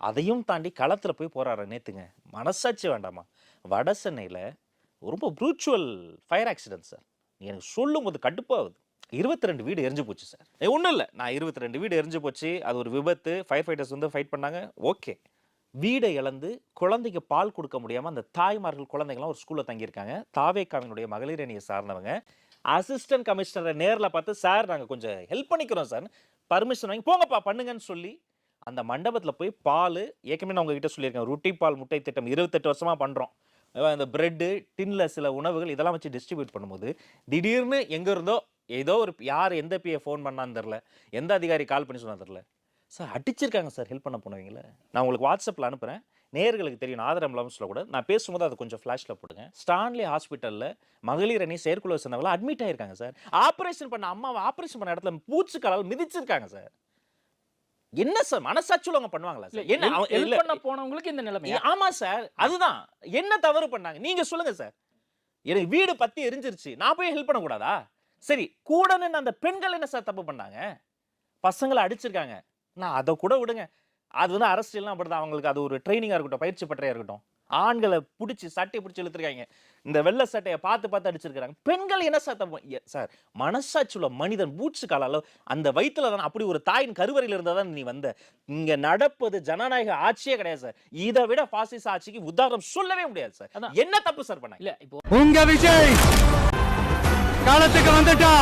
அதையும் தாண்டி களத்தில் போய் போராடுற நேத்துங்க. மனசாட்சி வேண்டாமா? வட சென்னையில் ரொம்ப ப்ரூச்சுவல் ஃபயர் ஆக்சிடென்ட் சார். எனக்கு சொல்லும்போது கடுப்பாகுது. 22 வீடு எரிஞ்சு போச்சு சார். ஒன்றும் இல்லை, நான் 22 வீடு எரிஞ்சு போச்சு, அது ஒரு விபத்து, ஃபயர் ஃபைட்டர்ஸ் வந்து ஃபைட் பண்ணாங்க, ஓகே. வீடை இழந்து குழந்தைக்கு பால் கொடுக்க முடியாமல் அந்த தாய்மார்கள் குழந்தைங்களாம் ஒரு ஸ்கூலில் தங்கியிருக்காங்க. தாவேக்காவினுடைய மகளிர் அணியை சார்ந்தவங்க அசிஸ்டன்ட் கமிஷனரை நேரில் பார்த்து, சார் நாங்கள் கொஞ்சம் ஹெல்ப் பண்ணிக்கிறோம் சார், பர்மிஷன் வாங்கி போங்கப்பா பண்ணுங்கன்னு சொல்லி அந்த மண்டபத்தில் போய் பால், ஏற்கனவே நான் உங்ககிட்ட சொல்லியிருக்கேன், ரொட்டி பால் முட்டை திட்டம் 28 வருஷமாக பண்ணுறோம். இந்த பிரெட்டு டின்னில் சில உணவுகள் இதெல்லாம் வச்சு டிஸ்ட்ரிபியூட் பண்ணும்போது திடீர்னு எங்கே இருந்தோ ஏதோ ஒரு யார் எந்த பிஏ ஃபோன் பண்ணான்னு தெரில, எந்த அதிகாரி கால் பண்ணி சொன்னா தெரில, சார் அடிச்சிருக்காங்க சார் ஹெல்ப் பண்ண போனவங்கள. நான் உங்களுக்கு வாட்ஸ்அப்பில் அனுப்புகிறேன், நேர்களுக்கு தெரியும், ஆதர் அம்புலன்ஸில் கூட நான் பேசும்போது அதை கொஞ்சம் ஃப்ளாஷில் போடுங்க. ஸ்டான்லி ஹாஸ்பிட்டலில் மகளிர் அணி செயற்குழு சேர்ந்தவங்கள அட்மிட் ஆகிருக்காங்க சார். ஆப்ரேஷன் பண்ண அம்மாவை ஆப்ரேஷன் பண்ண இடத்துல பூச்சிக்கலால் மிதிச்சிருக்காங்க சார். என்ன சார் மனசாட்சி உள்ளவங்க பண்ணுவாங்களா சார்? என்ன ஹெல்ப் பண்ண போனவங்களுக்கு இந்த நிலைமை? ஆமா சார், அதுதான். என்ன தவறு பண்ணாங்க நீங்க சொல்லுங்க சார். எனக்கு வீடு பத்தி எரிஞ்சிருச்சு, நான் போய் ஹெல்ப் பண்ண கூடாதா? சரி, கூட நின்று அந்த பெண்கள் என்ன சார் தப்பு பண்ணாங்க? பசங்களை அடிச்சிருக்காங்க, நான் அதை கூட விடுங்க, அது வந்து அரசியல்லாம் அப்படிதான், அவங்களுக்கு அது ஒரு ட்ரைனிங்கா இருக்கட்டும், பயிற்சி பற்றையா இருக்கட்டும். ஆண்களை பிடிச்சி சட்டையை பிடிச்சி இழுத்துருக்காங்க, இந்த வெள்ளை சட்டையை பார்த்து பார்த்து அடிச்சிருக்காங்க. பெண்கள் என்ன சார் தப்பு? சார் மனசாட்சி உள்ள மனிதன் பூச்சு காலால அந்த வயிற்றுல தான், அப்படி ஒரு தாயின் கருவறையில் இருந்தா தான் நீ வந்த. இங்க நடப்பது ஜனநாயக ஆட்சியே கிடையாது சார். இதை விட பாசிச ஆட்சிக்கு உதாரணம் சொல்லவே முடியாது சார். என்ன தப்பு சார் பண்ண? இல்ல இப்போ உங்க விஜய் காலத்துக்கு வந்துட்டா